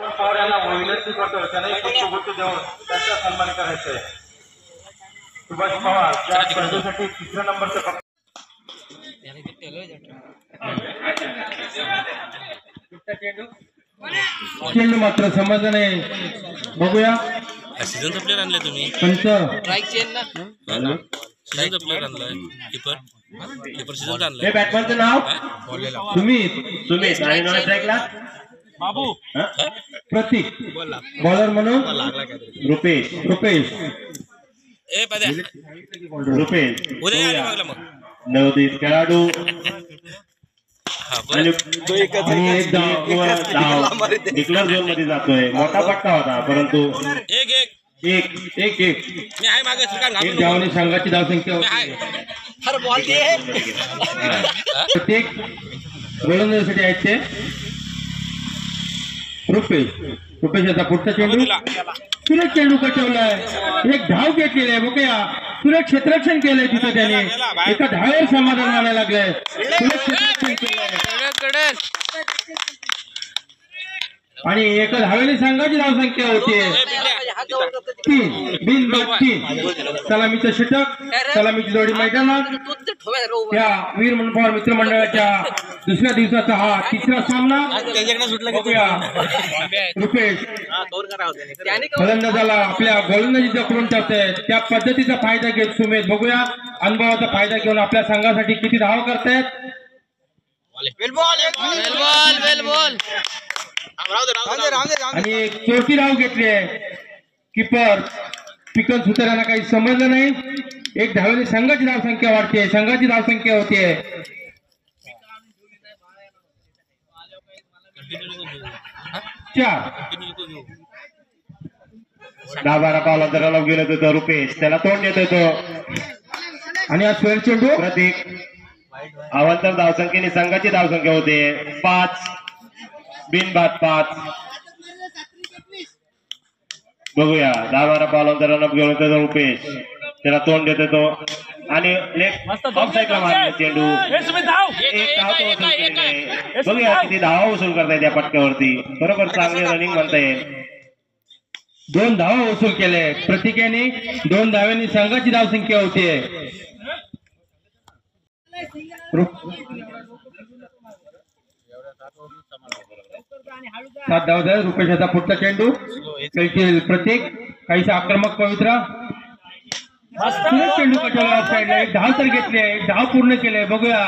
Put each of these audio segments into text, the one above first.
पवार यांना विनंती करतो त्यांना पुष्पगुच्छ देऊन त्यांचा सन्मान करायचा आहे। सुभाष पवार त्या चेंडूसाठी 3 नंबरचं चेंडू मात्र समजलं नाही। बघूया सीझनचा प्लेयर आणलाय तुम्ही पंच स्ट्राइक चेन ना सीझनचा प्लेयर आणलाय कीपर सीझनचा आणलाय। हे बॅट्समनचं नाव सुमित आणि नॉन स्ट्राइकला बाबू प्रतीक बॉलर म्हणून रुपेश ए पाद्या रुपेश उद्या आले मागला मग नवदीप खेळाडू आणि एक धाव डिक्लेअर झोन मध्ये जातोय। मोठा पट्टा होता परंतु एक मी आहे मागे एक धावने संघाची धावसंख्या होती। हर बॉल दे प्रत्येक गोलंदाजीसाठी आहेत ते रुपेश याचा पुढचा चेंडू सुरेख चेंडू कटवलाय। एक धाव घेतलेली आहे। बघूया सुरेख क्षेत्ररक्षण केलंय तिथे त्याने एका धावेवर समाधान मानायला लागलंय। सुरेख क्षेत्ररक्षण केलंय आणि एका धावेने संघाची धावसंख्या होती 3 बिनबाद 3। सलामीचं षटक सलामीची जोडी मैदानात त्या वीर मनोहर मित्रमंडळाच्या दुसऱ्या दिवसाचा हा 3रा सामना। रुपेश फलंदाजाला आपल्या गोलंदाजीचा करून ठेवतायत त्या पद्धतीचा फायदा घेत सुमेध बघूया अनुभवाचा फायदा घेऊन आपल्या संघासाठी किती धावा करतायत। आणि एक चौथी धाव घेतली आहे। कीपर पिकन सुतारांना काही समजलं नाही। एक धावेने संघाची धावसंख्या वाढते संघाची धावसंख्या होते 4। 10-12 पावला अंतराला गेलं होतं रुपेश त्याला तोंड देत होतो आणि हा स्क्वेअर चेंडू प्रतीक अवांतर धावसंख्येने संघाची धावसंख्या होते 5 बिनबाद 5। बघूया 10-12 पावला अंतराला गेलं होतं रुपेश त्याला तोंड देत होतो आणि लेफ्ट ऑफ साईडला मारले चेंडू एक धाव तो वसूल केलेली। बघूया किती धावा वसूल करताय त्या पटक्यावरती बरोबर चांगले रनिंग म्हणता येईल। 2 धावा वसूल केले प्रतीकेने 2 धाव्यांनी संघाची धावसंख्या होती 7 धावा झाले। रुपेशाचा पुढचा चेंडू प्रतीक काहीसा आक्रमक पवित्रा सुरेख चेंडू कटवला ऑफ साईडला एक धाव तर घेतली आहे एक धाव पूर्ण केलंय। बघूया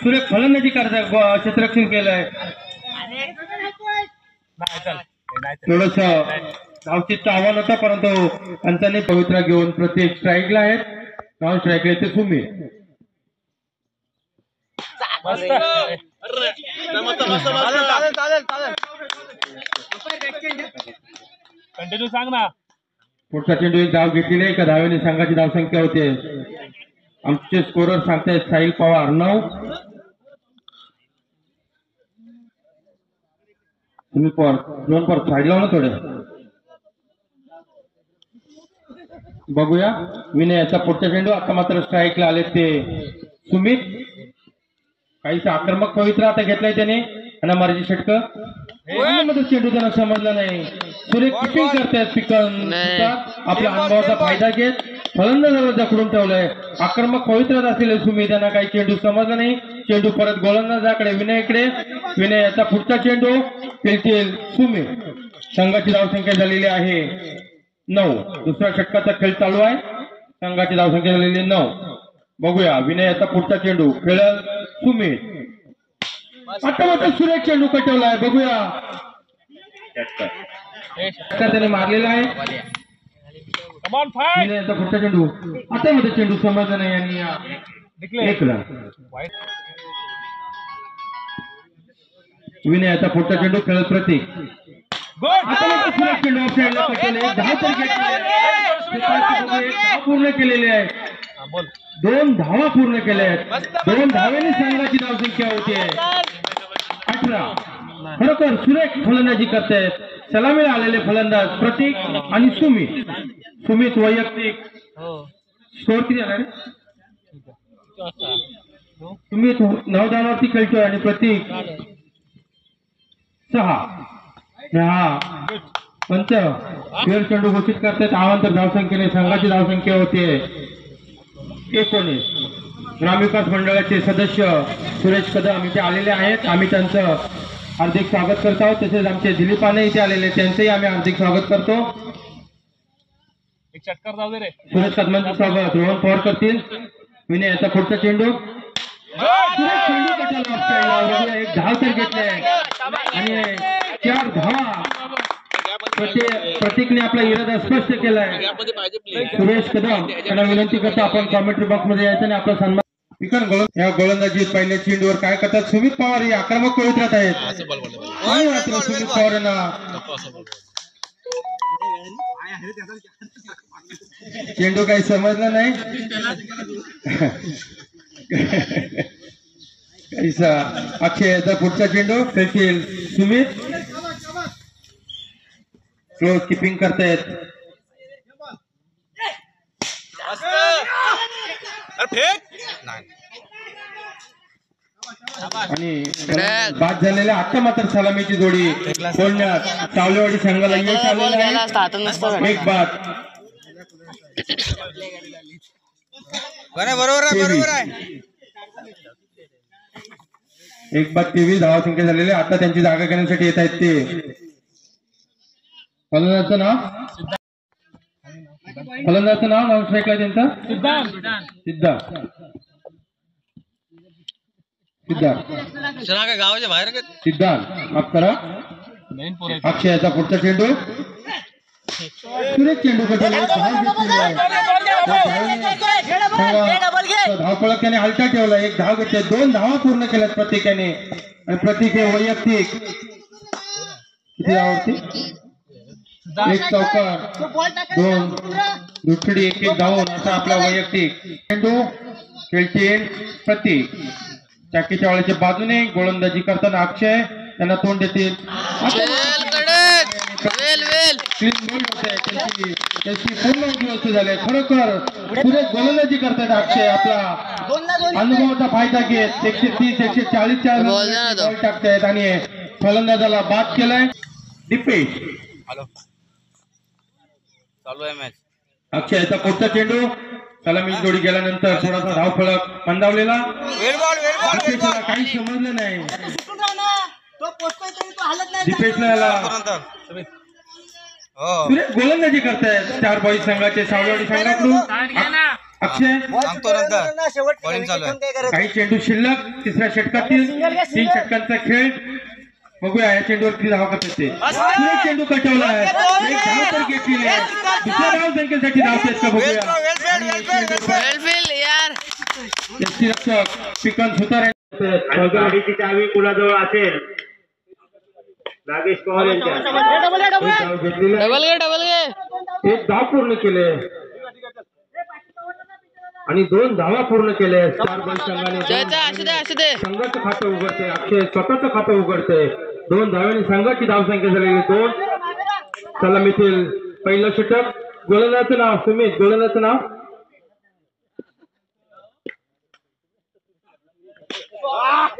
सुरेख फलंदाजी करताय क्षेत्ररक्षण केलंय थोडस धावचीचं आव्हान होतं परंतु अंताने पवित्रा घेऊन प्रत्येक स्ट्राईकला आहेत। नॉन स्ट्राईकला येते सुमित कंटिन्यू सांग ना। पुढचा चेंडू एक धाव घेतलेली आहे एका धावेने संघाची धावसंख्या होते। आमचे स्कोरर सांगतायत साहिल पवार 9 सुनील पवार 2 पर साईड लावलं थोडे। बघूया विनय याचा पुढचा चेंडू आता मात्र स्ट्राईकला आले ते सुमित काहीसा आक्रमक पवित्र आता घेतलाय त्याने आणि मार्जी षटक चेंडू त्यांना समजला नाही। सुरेख किपिंग करतायत पिकन आपल्या अनुभवाचा फायदा घेत फलंदाजाला जखडून ठेवलंय आक्रमक पवित्रात असलेले सुमित त्यांना काही चेंडू समजला नाही। चेंडू परत गोलंदाजाकडे विनयकडे विनय याचा पुढचा चेंडू खेळतील सुमित संघाची धावसंख्या झालेली आहे 9। दुसऱ्या षटकाचा खेळ चालू आहे संघाची धावसंख्या झालेली 9। बघूया विनय याचा पुढचा चेंडू खेळल सुमित आता मात्र सुरेख चेंडू कटवला आहे। बघूया त्याने मारलेला आहे विनय याचा पुढचा चेंडू आता मध्ये चेंडू समजला नाही आणि 1 रन। विनय याचा पुढचा चेंडू खेळत प्रतीक सुरेख चेंडू ऑफ साईडला फेकले 10 तर घेतले पूर्ण केलेले आहे 2 धावा पूर्ण केल्या आहेत 2 धावेने संघाची धावसंख्या होते 18। खरोखर सुरेख फलंदाजी करतायत सलामीला आलेले फलंदाज प्रतीक आणि सुमित वैयक्तिक स्कोर किती झाला सुमित 9 धावांवरती खेळतोय आणि प्रतीक 6। ह्या पंच खेळ चेंडू घोषित करतात. अवांतर धावसंख्येने संघाची धावसंख्या होते 19. ग्रामविकास मंडळाचे सदस्य सुरेश कदम इथे आलेले आहेत. आम्ही त्यांचं हार्दिक स्वागत करत आहोत. तसेच आमचे दिलीपाने इथे आलेले त्यांचंही आम्ही हार्दिक स्वागत करतो. एक चक्कर जाऊ दे रे. सुरेश कदमांचं स्वागत रोहन पवार करतील. विनय याचा पुढचा चेंडू एक धाव तर घेतले आणि 4 धावा. प्रतीकने आपला इरादा स्पष्ट केलाय. सुरेश कदम यांना विनंती करतो आपण कॉमेंट्री बॉक्स मध्ये यायचं आणि आपला सन्मान. या गोलंदाजी पहिल्या चेंडूवर काय करतात सुमित पवार हे आक्रमक पवित्रात आहेत. सुमित पवार यांना चेंडू काही समजला नाही. कैसा अक्षय याचा पुढचा चेंडू फेकील सुमित. क्लोज किपिंग करतायत आणि बाद झालेल्या आता मात्र सलामीची जोडी बोलण्यात चावलेवाडी संघाला यश आलेलं आहे. एक बाद. बरोबर आहे. एक बाद 23 धावा संख्या झालेले. आता त्यांची जागा घेण्यासाठी येत आहेत ते. फलंदाजाचं नाव स्ट्राईकला त्यांचं सिद्धार्थ गावाच्या बाहेर सिद्धार्थ माफ करा. अक्षय याचा पुढचा चेंडू सुरेश चेंडू धावपळक त्याने हलका ठेवला. एक धाव घेतले. 2 धावा पूर्ण केल्यात प्रत्येकाने आणि प्रत्येक वैयक्तिक किती धावावरती एक चौकार 2 दुसरी एक धावून असा आपला वैयक्तिक चेंडू खेळतील प्रतीक. चाकीच्या वाळीच्या बाजूने गोलंदाजी करताना अक्षय त्यांना तोंड देतील. त्याची पूर्ण उद्ध्वस्त झाले. खरोखर सुरेश गोलंदाजी करतात. अक्षय आपला अनुभवाचा फायदा घेत 130 140 बॉल टाकतायत आणि फलंदाजाला बाद केलाय. दीपेश चालू आहे मॅच. अक्षयचा पुढचा चेंडू सलामी जोडी गेल्यानंतर थोडासा धावफलक मंदावलेला. काही समजलं नाही. दीपेशला याला सुरेश गोलंदाजी करतायत 4 बॉईज संघाचे सावळवाडी संघाकडून. अक्षय काही चेंडू शिल्लक. तिसऱ्या षटकातील 3 षटकांचा खेळ. बघूया या चेंडूवर किती धावा करतात ते. सुरेश चेंडू कटवला आहे. एक धाव तर घेतलेली आहे. दुसऱ्या धाव संख्येसाठी धावतात का बघूया. रक्षक पिकन सुतार गाडीची चावी कुणाजवळ असेल नागेश पवार यांच्या. एक धाव पूर्ण केले आणि 2 धावा पूर्ण केले. 4 बॉल संघाने संघाचं खातं उघडते. अक्षय स्वतःचं खातं उघडते. 2 धाव्याने संघाची धावसंख्या झालेली 2. सलामीतील पहिलं षटक. गोलंदाजाचं नाव सुमित. गोलंदाजाचं नाव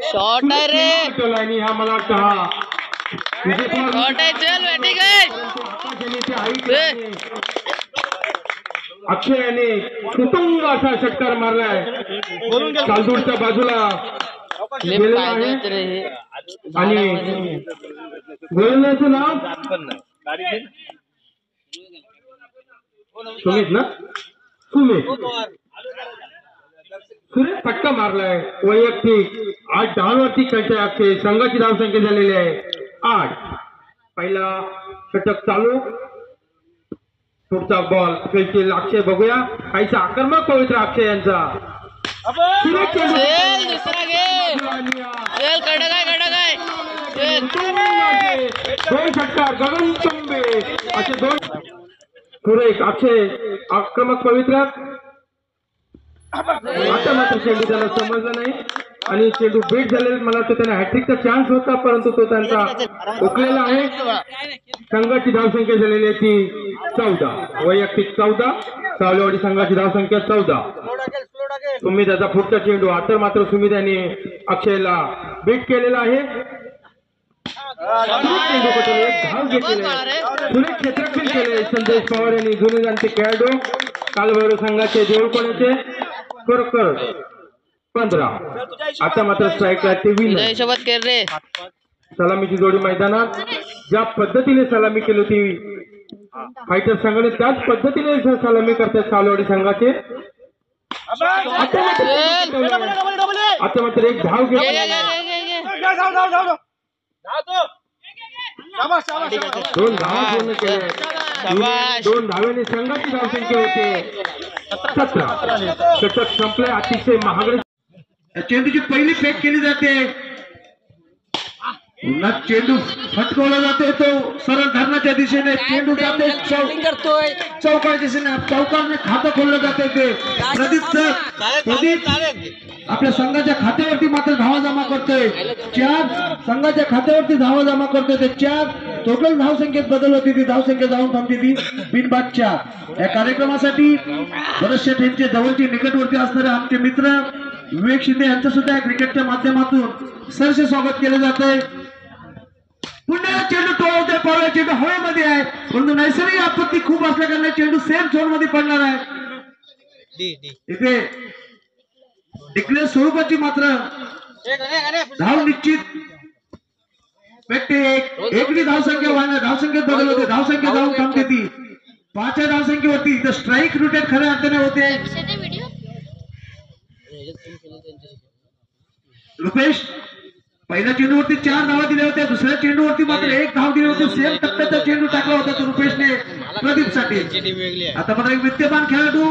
शॉट आहे रे. आणि हा मला वाटतं हा शॉट आहे. चल बैठी अक्षय याने तुतुंग असा षटकार मारलाय. कालदूरच्या बाजूला आणि गोलंदाजाचं नाव सुमित ना. सुरेश फटका मारलाय. वैयक्तिक 8 धावांवरती खेळतोय अक्षय. संघाची धावसंख्या झालेली आहे 8. पहिला षटक चालू. पुढचा बॉल खेळतील अक्षय. बघूया काहीसा आक्रमक पवित्र अक्षय यांचा. दोन षटकार गगन चंबे असे 2 सुरेश अक्षय आक्रमक पवित्र. आता मात्र चेंडू त्याला समजला नाही आणि चेंडू बीट झालेला. मला वाटतं त्यांना हॅट्रिकचा चान्स होता परंतु तो त्यांचा हुकलेला आहे. संघाची धावसंख्या झालेली आहे ती 14. वैयक्तिक 14. सावलेवाडी संघाची धावसंख्या 14. सुमित याचा पुढचा चेंडू. आता मात्र सुमित यांनी अक्षयला बीट केलेला आहे. चेंडूपटून एक धाव घेतली सुरेख क्षेत्ररक्षण केले संदेश पवार यांनी जुने जाणते खेळाडू कालभैरव संघाचे देऊळकोण्याचे कर 15. आता मात्र स्ट्राईकला 23 हिशोबात कर रे. सलामीची जोडी मैदानात ज्या पद्धतीने सलामी केली होती फायटर संघाने त्याच पद्धतीने सलामी करतात कालवाडी संघाचे. आता मात्र एक धाव घेतली दोन धावा पूर्ण केले 2 धावेने संघाची धावसंख्या होते 17. षटक संपले. अतिशय महागडे चेंडूची पहिली फेक केली जाते पुन्हा चेंडू फटकवला जातो तो सरळ धरणाच्या दिशेने चेंडू जाते चौकार दिशेने चौकारने खातं खोललं जाते ते प्रदीप आपल्या संघाच्या खात्यावरती मात्र धावा जमा करतोय 4 संघाच्या खात्यावरती धावा जमा करतोय ते 4 टोटल धावसंख्येत बदल होती ती धावसंख्या जाऊन थांबते ती बिनबाद 4. या कार्यक्रमासाठी बरेचशा टीमचे जवळचे निकटवर्ती असणारे आमचे मित्र विवेक शिंदे यांचं सुद्धा क्रिकेटच्या माध्यमातून सरसे स्वागत केलं जात आहे. पुन्हा चेंडू टोळवते पळवा चेंडू हवेमध्ये आहे परंतु नैसर्गिक आपत्ती खूप असल्या कारणाने चेंडू सेफ झोन मध्ये पडणार आहे. इथे डिक्लेअर स्वरूपाची मात्र धाव निश्चित भेटते. एकही धावसंख्या वाढणार धावसंख्येत बदल होते धावसंख्या जाऊन थांबते ती 5 धावसंख्येवरती तर स्ट्राईक रोटेट खऱ्या अर्थाने होते. रुपेश पहिल्या चेंडूवरती 4 धावा दिल्या होत्या दुसऱ्या चेंडूवरती मात्र 1 धाव दिली होती. सेम टप्प्याचा चेंडू टाकला होता तो रुपेशने प्रदीपसाठी. आता मात्र एक विद्यमान खेळाडू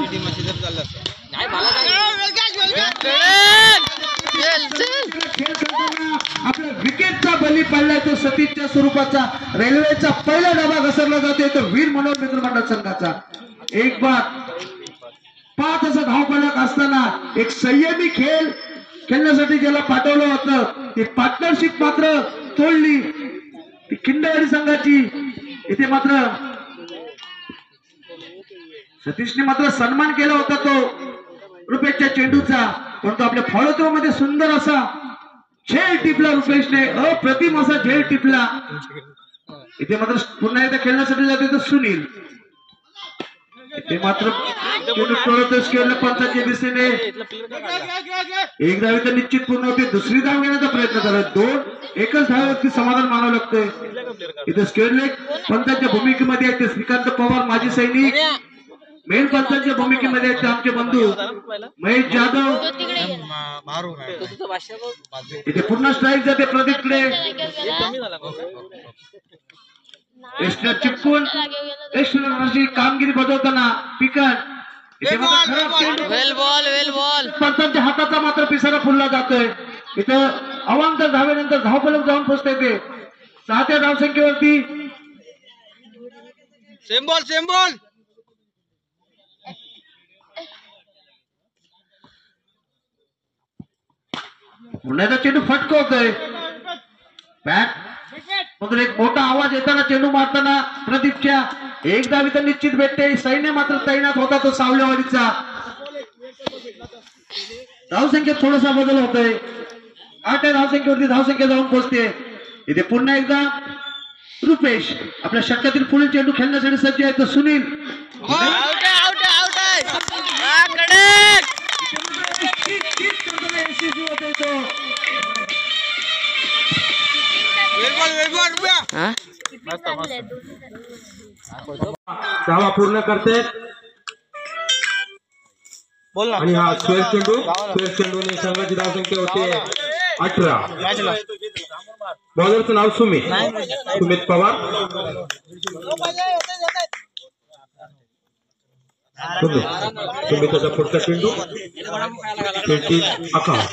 आपल्या विकेटचा बली पडलाय तो सतीशच्या स्वरूपाचा रेल्वेचा पहिला डबा घसरला जातोय तो वीर मनोहर मित्रमंडळ संघाचा. एक बाद 5 असा धावफलक असताना एक संयमी खेळ खेळण्यासाठी ज्याला पाठवलं होतं ती पार्टनरशिप मात्र तोडली ती खिंडवाडी संघाची. इथे मात्र सतीशने मात्र सन्मान केला होता तो रुपेशच्या चेंडूचा परंतु आपल्या फॉलोथ्रो मध्ये सुंदर असा झेल टिपला रुपेशने अप्रतिम असा झेल टिपला. इथे मात्र पुन्हा एकदा खेळण्यासाठी जाते तर सुनील ते मात्र पंचाच्या दिशेने एक धाव तर निश्चित पूर्ण होते दुसरी धाव घेण्याचा प्रयत्न करत एकच धावेवरती समाधान मानावं लागतंय. इथे स्केड लेग पंचाच्या भूमिकेमध्ये आहेत ते श्रीकांत पवार माजी सैनिक मेन पंचाच्या भूमिकेमध्ये आहेत आमचे बंधू महेश जाधव. इथे पुन्हा स्ट्राईक जाते प्रदीपकडे चिपकून कामगिरी बजावताना पिकन वेल बॉल पंचांच्या हाताचा मात्र पिसारा फुलला जातोय. इथं अवांतर धावेनंतर धावफलक जाऊन पोहोचते ते 6 धावसंख्येवरती. सेम बॉल पुण्याचा चेंडू फटकवतोय बॅट मधून एक मोठा आवाज येताना चेंडू मारताना प्रदीपच्या एक धाव इथं निश्चित भेटते. सैन्य मात्र तैनात होता तो सावलेवाडीचा. धावसंख्येत थोडासा बदल होतोय 8 धावसंख्येवरती धावसंख्या जाऊन पोहोचते. इथे पुन्हा एकदा रुपेश आपल्या षटकातील पुढील चेंडू खेळण्यासाठी सज्ज आहे तर सुनील धावा पूर्ण करते आणि हा स्क्वेअर चेंडूने संघाची धावसंख्या होते 18. बॉलरचं नाव सुमित पवार. सुमिताचा पुढचा चेंडू शेवटी आकाश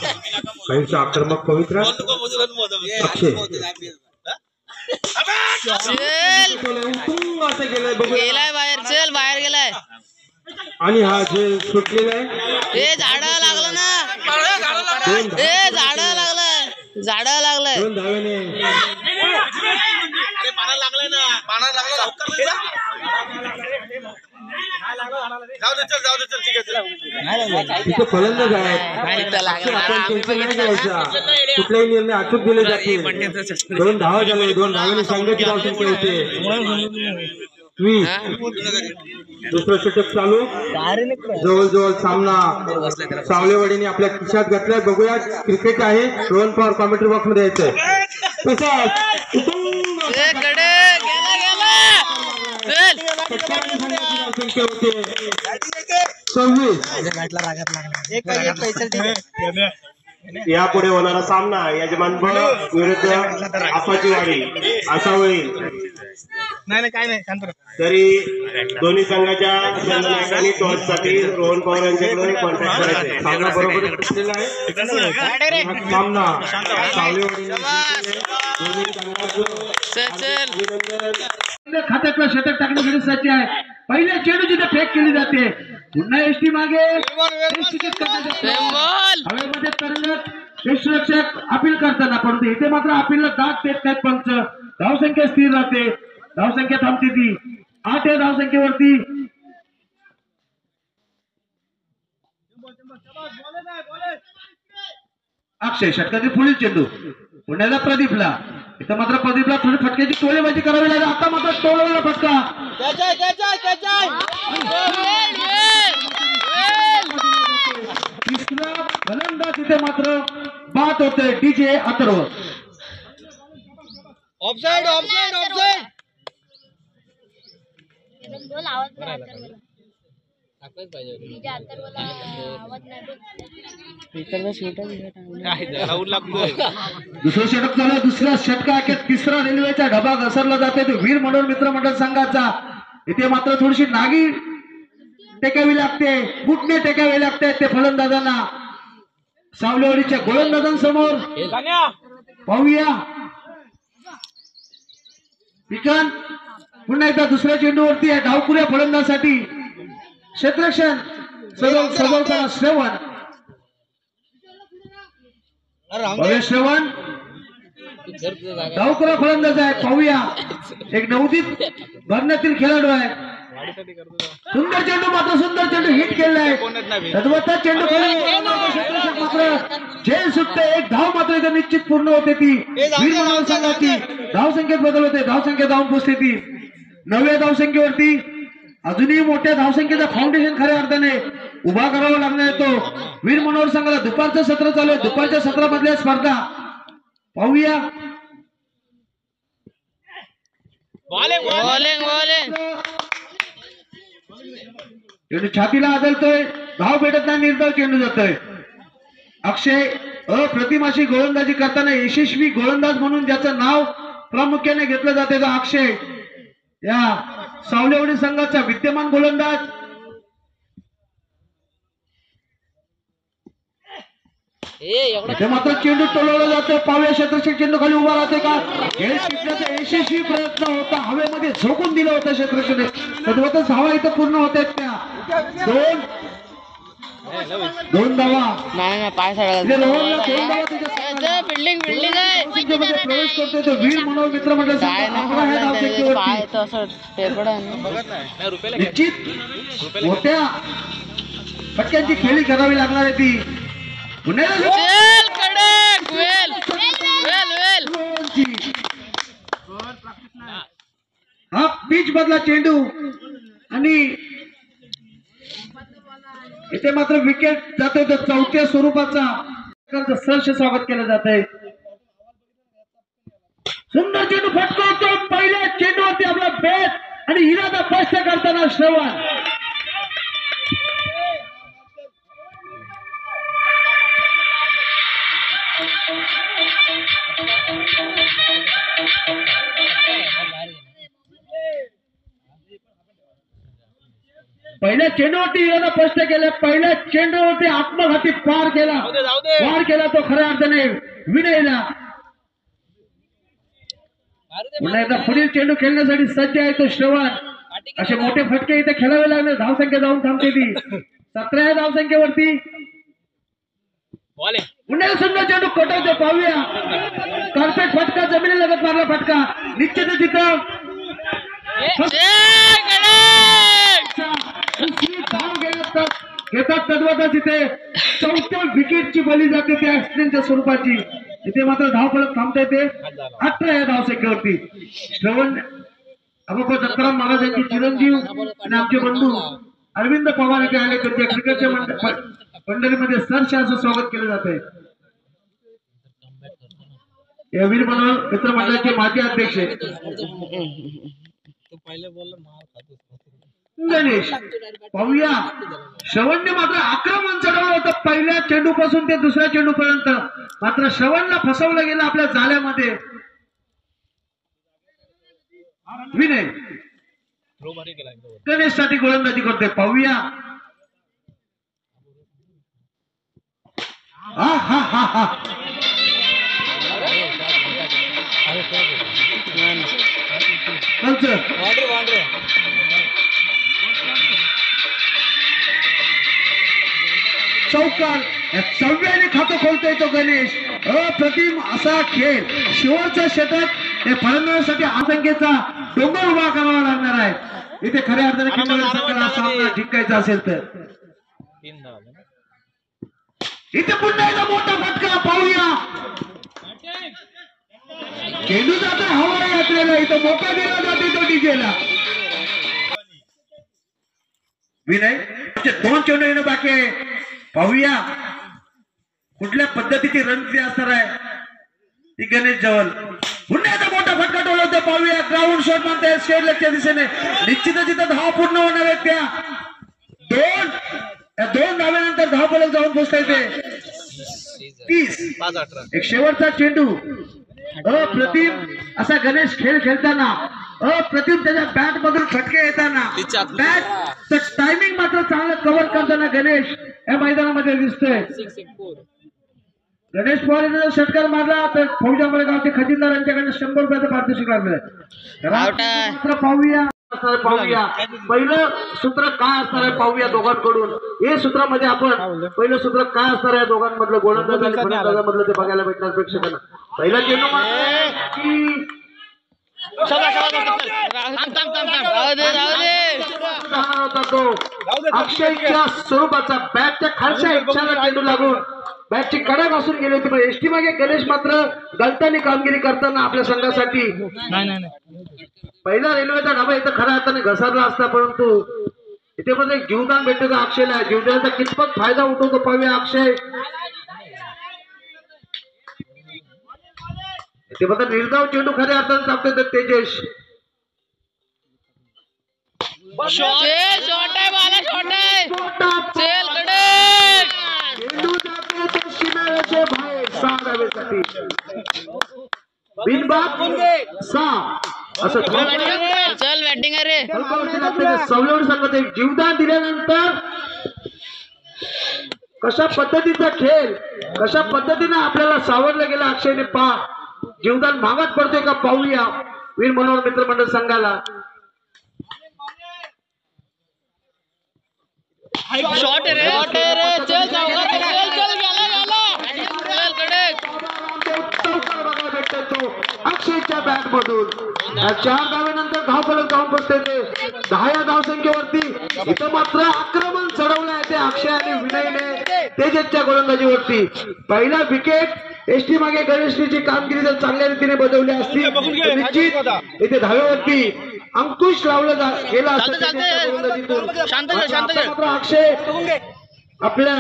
काहींचा आक्रमक पवित्र अक्षय गेलाय बाहेर गेलाय आणि हा जे सुटलेला आहे झाड लागलं ना झाड लागलंय 2 धावेने तिथे फलंदाज आहे आपण टेन्शन नाही घ्यायचा कुठलाही निर्णय अचूक दिले जाते 2 धावा झाले 2 धावांनी संघाची धावसंख्या होते 20 दुसरं षटक चालू जवळजवळ सामना सावलेवाडीने आपल्या खिशात घातलाय बघूया क्रिकेट आहे रोहन पॉवर कॉमेंट्री बॉक्स मध्ये यायचंय संख्या होते 26 यापुढे होणारा सामना यजमान विरुद्ध आपाचीवाडी असा होईल. तरी दोन्ही संघाच्या संघनायकांनी टॉससाठी रोहन पवार यांच्याकडे कॉन्टॅक्ट करायचे. सामना बरोबर दिसलेला आहे. सामना खात्यातलं षटक टाकण्यासाठी सज्ज आहे. पहिल्या चेंडू जिथे फेक केली जाते पुन्हा एसटी मागे हवेमध्ये तरंगत यष्टीरक्षक अपील करताना परंतु इथे मात्र अपीलला दाद देत नाहीत पंच. धावसंख्या स्थिर राहते धावसंख्या थांबते ती 8 या धावसंख्येवरती. अक्षय षटकातील पुढील चेंडू पुण्याला प्रदीपला इथं मात्र प्रदीपला थोडी फटक्याची टोळेबाजी करावी लागेल. आता मात्र टोळवाला फटका तिसरा फलंदाज इथे मात्र बाद होते DJ Atharva. Offside offside offside दुसरं षटक झालं. दुसऱ्या षटकात तिसरा रेल्वेचा डबा घसरला जाते तो वीर मनोहर मित्र मंडळ संघाचा. इथे मात्र थोडीशी नागी टेकावी लागते बुटणे टेकावे लागते ते फलंदाजांना. सावलेवाडीच्या गोलंदाजांसमोर पाहूया पिकन पुन्हा एकदा दुसऱ्या चेंडूवरती आहे डावपुऱ्या फलंदाजासाठी क्षेत्ररक्षण सदर श्रवण श्रवण डावपुरा फलंदाज आहे. पाहूया एक नवोदित भरण्यातील खेळाडू आहे. सुंदर चेंडू मात्र सुंदर चेंडू हिट केलाय चेंडू मात्र झेल सुटते. एक धाव मात्र इथे निश्चित पूर्ण होते ती वीर मनोहर संघाची. धावसंख्येत बदल होते धावसंख्या धावून पोचते ती 9व्या धावसंख्येवरती. अजूनही मोठ्या धावसंख्येचा फाउंडेशन खऱ्या अर्थाने उभा करावा लागणार येतो वीर मनोहर संघाला. दुपारचं सत्र चालू आहे. दुपारच्या सत्रामधल्या स्पर्धा पाहूया. चेंडू छातीला आदळतोय धाव भेटत नाही निर्धाव चेंडू जातोय. अक्षय अप्रतिम अशी गोलंदाजी करताना यशस्वी गोलंदाज म्हणून ज्याचं नाव प्रामुख्याने घेतलं जाते तो अक्षय या सावलेवाडी संघाचा विद्यमान गोलंदाज. इथे मात्र चेंडू टोलवला जातो. पावल्या क्षेत्ररक्षक चेंडू खाली उभा राहते का खेळ टिपण्याचा यशस्वी प्रयत्न होता. हवेमध्ये झोकून दिलं होतं क्षेत्ररक्षकाने तद्वतच धावा इथं पूर्ण होत आहेत. त्या दोन धावा पाय बिल्डिंग बिल्डिंग प्रवेश करतोय तो वीर मनोहर मित्र मंडळ निश्चित मोठ्या फटक्यांची खेळी करावी लागणार आहे ती. हा पिच बदला चेंडू आणि इथे मात्र विकेट जातोय तर 4थ्या स्वरूपाचा सहर्ष स्वागत केलं जात आहे. सुंदर चेंडू फटकवतो पहिल्या चेंडूवरती आपला बेट आणि इरादा स्पष्ट करताना श्रवण. पहिल्या चेंडूवरती इरादा स्पष्ट केला. पहिल्या चेंडूवरती आत्मघाती पार केला तो खऱ्या अर्थाने विनयला. पुन्हा एकदा पुढील चेंडू खेळण्यासाठी सज्ज आहे तो श्रवण. असे मोठे फटके इथे खेळावे लागले. धावसंख्या जाऊन थांबते ती 17 धावसंख्येवरती. पुन्हा सुंदर चेंडू कटवते पाहूया. कार्पेट फटका जमिनीला लगत मारला फटका निश्चित तिथं धाव घेतात तद्वतच इथे चौथ्या विकेटची बली जाते त्या ऍक्सिडेंटच्या स्वरूपाची. इथे मात्र धावफलक थांबता येते 18 या धावसंख्येवरती. श्रवण अबोबा दत्तराम महाराज यांचे चिरंजीव आणि आमचे बंधू अरविंद पवार इथे आले. त्यांच्या क्रिकेटच्या मंडळीमध्ये सरसे असं स्वागत केलं जात आहे. या वीर मनोहर मित्र मंडळाचे माजी अध्यक्ष गणेश. पाहूया श्रवणने मात्र आक्रमण चढवलं होतं पहिल्या चेंडू पासून ते दुसऱ्या चेंडू पर्यंत. मात्र श्रवणला फसवलं गेलं आपल्या जाळ्यामध्ये. विनय गणेश साठी गोलंदाजी करतोय. पाहूया हा हा हा हा चौकार. सव्याने खातं खोलतोय तो गणेश. अप्रतिम असा खेळ. शेवटचं षटक हे फलंदाजांसाठी आतंकेचा डोंगर उभा करावा लागणार आहे. इथे खऱ्या अर्थाने किंवा संघाला सामना जिंकायचा असेल तर. इथे पुन्हा एकदा मोठा फटका. पाहूया चेंडू जातो हवा यात्रेला. इथं मोका दिला जाते तो डीजेला. विनय 2 चेंडू येणं बाकी आहे. पाहूया कुठल्या पद्धतीची रणनीती असणार आहे ती गणेश जवळ. पुन्हा एकदा मोठा फटका टोलवतो. पाहूया ग्राउंड शॉट म्हणताय स्टेट लेगच्या दिशेने. निश्चितच इथं धाव पूर्ण होणार आहेत. त्या 2 धाव्यानंतर धावफलक जाऊन पोहोचता येते 30. एक शेवटचा चेंडू. अप्रतिम असा गणेश खेळ खेळताना. अप्रतिम त्याच्या बॅट मधून फटके येताना. बॅट टायमिंग मात्र चांगलं कव्हर करताना गणेश या मैदानामध्ये दिसतोय. गणेश पवार यांनी षटकार मारला तर फौजामुळे गावचे खजिनदार यांच्याकडे 100 रुपयाचं पारितोषिक मिळालंय. मात्र पाहूया पहिलं सूत्र काय असणार आहे. पाहूया दोघांकडून. हे सूत्रामध्ये आपण पहिलं सूत्र काय असणार आहे दोघांमधलं गोलंदाज आणि फलंदाजामधलं ते बघायला भेटणार प्रेक्षकांना. पहिला चेंडू होता तो अक्षयच्या स्वरूपाचा. बॅटच्या खालच्या इच्छाला चेंडू लागून बॅटची कडा घासून गेली होती. पण एसटी मागे गणेश मात्र गलतानी कामगिरी करताना आपल्या संघासाठी पहिला रेल्वेचा डबा इथं खऱ्या अर्थाने घसरला असता. परंतु इथे पण एक जीवदान भेटतो का अक्षयला. जीवदानाचा कितपत फायदा उठवतो पाहूया अक्षय. इथे फक्त निर्धाव चेंडू खऱ्या अर्थाने टाकतोय तेजेश. शॉट आहे बाला. शॉट आहे. चल चेंडू जातो तो शिनाळ्याच्या बाहेर 6 धावेसाठी. बिनबाद 6 असं चल बॅटिंग आहे रे. सवलवड सांगत एक जीवदान दिल्यानंतर कशा पद्धतीचा खेळ कशा पद्धतीने आपल्याला सावरलं गेलं अक्षयने. जीवदान भागात पडतोय का पाहूया वीर मनोहर मित्र मंडळ संघाला. शॉट आहे रे. चल चौका. चल बघायला भेटतो तो अक्षयच्या बॅट मधून. 4 धावेनंतर धावफलक जाऊन पोहोचते ते 10 या धावसंख्येवरती. इथं मात्र आक्रमण चढवलं आहे ते अक्षय आणि विनयने तेजसच्या गोलंदाजीवरती. पहिला विकेट एसटी मागे गणेशची कामगिरी जर चांगल्या रीतीने बदलली असती तर निश्चित इथे धावेवरती अंकुश लावलं गेला असतं. मात्र अक्षय आपल्या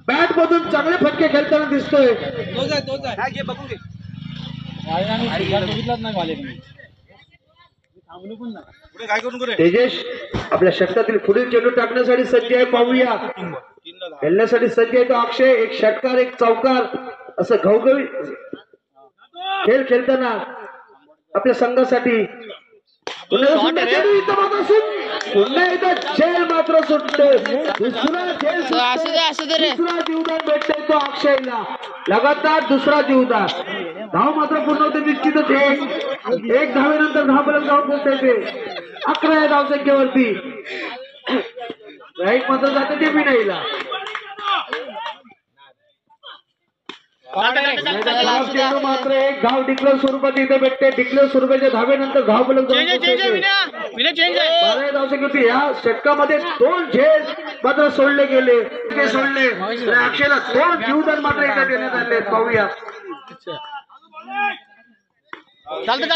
बॅट मधून चांगले फटके खेळताना दिसतोय. तेजेश आपल्या षटकातील पुढील चेंडू टाकण्यासाठी सज्ज आहे. पाहूया खेळण्यासाठी सज्ज आहे तो अक्षय. एक षटकार एक चौकार असं घवघवी खेळ खेळताना आपल्या संघासाठी पुन्हा एकदा खेळ मात्र सुटतोय. दुसरा जीवदान भेटतोय तो अक्षयला. लगातार दुसरा जीवदान. धाव मात्र पूर्ण होते निश्चितच. एक धावेनंतर धावफलक जाऊन पोहोचते ते 11 या धावसंख्येवरती. एक मात्र जाते ते विनयला. मात्र एक धाव डिक्लेअर स्वरूपात इथे भेटते. डिक्लेअर स्वरूपाच्या धावेनंतर धावफलक जाऊन पोहोचते. चेंज आहे 12 धावसंख्या होती. या षटकामध्ये 2 झेल मात्र सोडले गेले. ते सोडले आणि अक्षयला 2 जीवदान मात्र एका देण्यात आले. पाहूया. चालते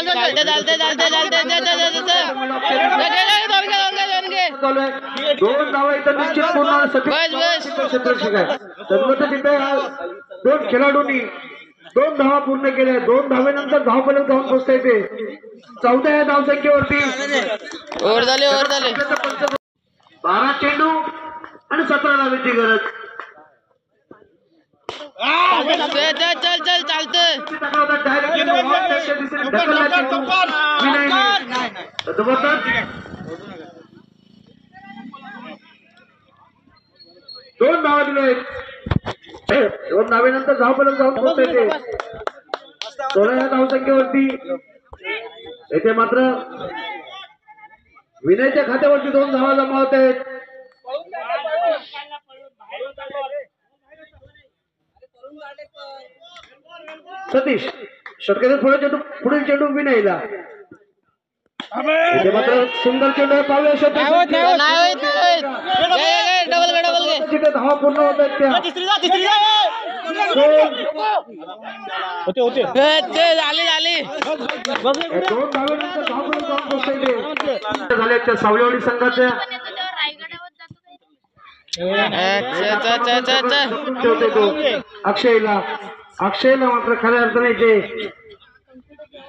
चालू आहे. 2 धावा इथं निश्चित पूर्ण क्षेत्ररक्षक आहे. तद्वत तिथे 2 खेळाडूंनी 2 धावा पूर्ण केल्या. 2 धावेनंतर धावफलक जाऊन पोहोचता येते. 14 या धावसंख्येवरती 12 चेंडू आणि 17 धावेची गरज. दोन धावा दिले. 2 धावेनंतर धावफलक जाऊन पोहोचता येते. 16 या धावसंख्येवरती येथे मात्र विनयच्या खात्यावरती 2 धावा जमा होत आहेत. सतीश षटकातील पुढील चेंडू विनयला. इथे मात्र सुंदर चेंडू पाहूया. तिथे धावा पूर्ण होत आहेत. त्या झाली 2 धावेनंतर धावफलक जाऊन पोहोचता येते. झाले त्या सावलेवाडी संघाच्या ठेवते तो अक्षयला मात्र खऱ्या अर्थाने ते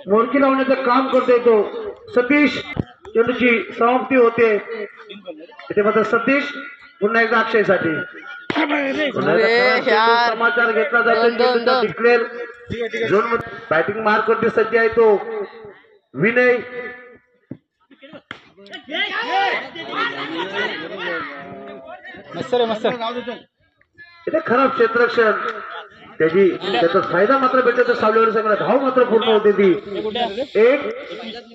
मोडकी लावण्याचं काम करतोय तो सतीश. चेंडूची समाप्ती होते. इथे मात्र सतीश पुन्हा एकदा अक्षयसाठी समाचार घेतला जातो. डिक्लेअर झोन बॅटिंग मार्क वरती सज्ज आहे तो विनय. इथे खराब क्षेत्ररक्षण त्याचा फायदा मात्र भेटतो. सावलेवाडी संघाला धाव मात्र पूर्ण होते. ती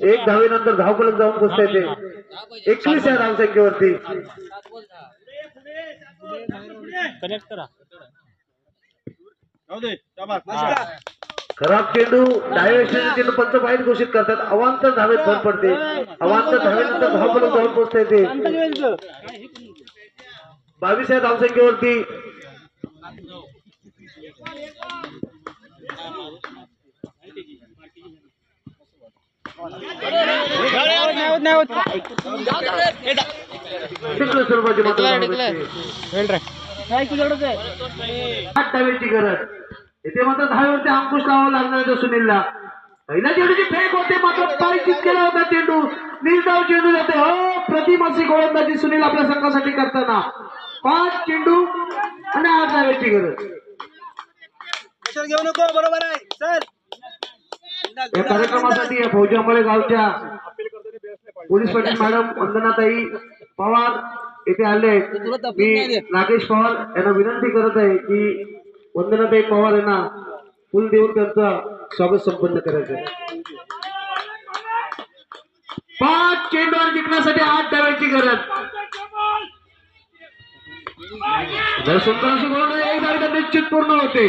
एक धावेनंतर धावफलक जाऊन पोहोचता येते. 21 या धावसंख्येवरती खराब चेंडू डाव्या चेंडू पंच बाहेर घोषित करतात. अवांतर धावेत भर पडते. अवांतर धावेनंतर धावफलक जाऊन पोहोचता येते. 22 या धावसंख्येवरती स्वरूपाची गरज. इथे मात्र धावेवरती अंकुश लावावा लागणार आहे सुनीलला. पहिल्या चेंडूची फेक होते मात्र पारिचित केला होता चेंडू. निर्धाव चेंडू जाते. हो प्रतिमासी गोलंदाजी सुनील आपल्या संघासाठी करताना 5 चेंडू आणि 8 धावेची गरज. घेऊ नको बरोबर आहे सर. या कार्यक्रमासाठी फौजी अंबळे गावच्या पोलीस पाटील मॅडम वंदनाताई पवार येथे आले. मी नागेश पवार यांना विनंती करत आहे की वंदनाताई पवार यांना फुल देऊन त्यांचं स्वागत संपन्न करायचं. 5 चेंडूवर जिंकण्यासाठी 8 धावेची गरज. जर सुंदर अशी गोल एक धाव निश्चित पूर्ण होते.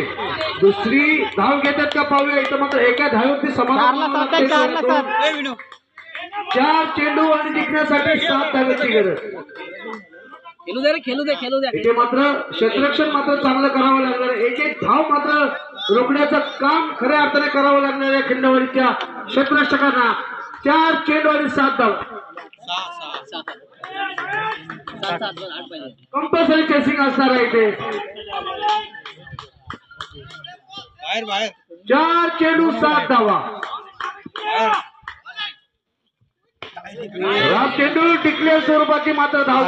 दुसरी धाव घेतात का पाहूया. इथं मात्र एका धावेवरती समाधान. 4 चेंडू आणि जिंकण्यासाठी 7 धावेची गरज. खेळू दे इथे मात्र क्षेत्ररक्षण मात्र चांगलं करावं लागणार. एक धाव मात्र रोखण्याचं काम खऱ्या अर्थाने करावं लागणार आहे खिंडवाडीच्या क्षेत्ररक्षकांना. 4 चेंडू आणि 7 धाव. कंपल्सरी चेसिंग असणार आहे इथे. 4 चेंडू 7 धावा. चेंडू डिक्लेअर स्वरूपाची मात्र धाव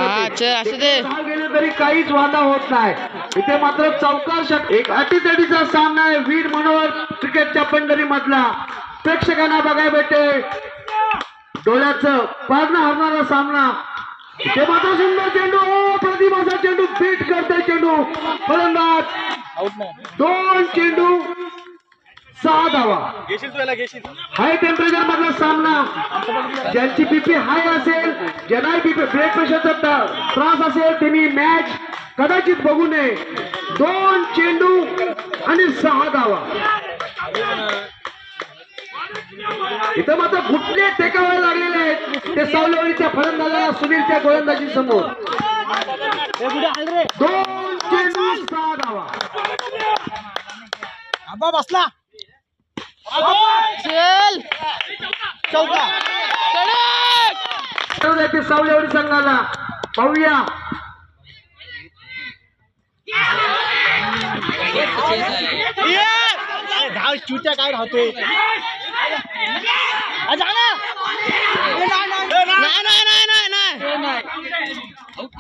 गेले तरी काहीच वादा होत नाही. इथे मात्र चौकार एक अटीतटीचा सामना आहे. वीर मनोहर क्रिकेटच्या पंढरी मधला प्रेक्षकांना बघायला भेटते. डोळ्याचं पारणं हरणारा सामना. इथे मात्र सुंदर चेंडू. प्रतिभाचा चेंडू बीट करते चेंडू. फलंदाज 2 चेंडू 6 धावा. हाय टेम्परेचर मधला सामना. ज्यांची बीपी हाय असेल, ज्यांना बीपी ब्लड प्रेशरचा त्रास असेल त्यांनी मॅच कदाचित बघू नये. 2 चेंडू आणि 6 धावा. इथं मात्र घुटणे टेकावे लागलेले आहेत ते सावलेवाडीच्या फलंदाजाला सुनीलच्या गोलंदाजी समोर 2 चेंडू 6 धावा. आबा बसला चल चौका ते सावलेवाडी संघाला पाहूया. धाव चुट्या काय धावतोय नाही नाही नाही नाही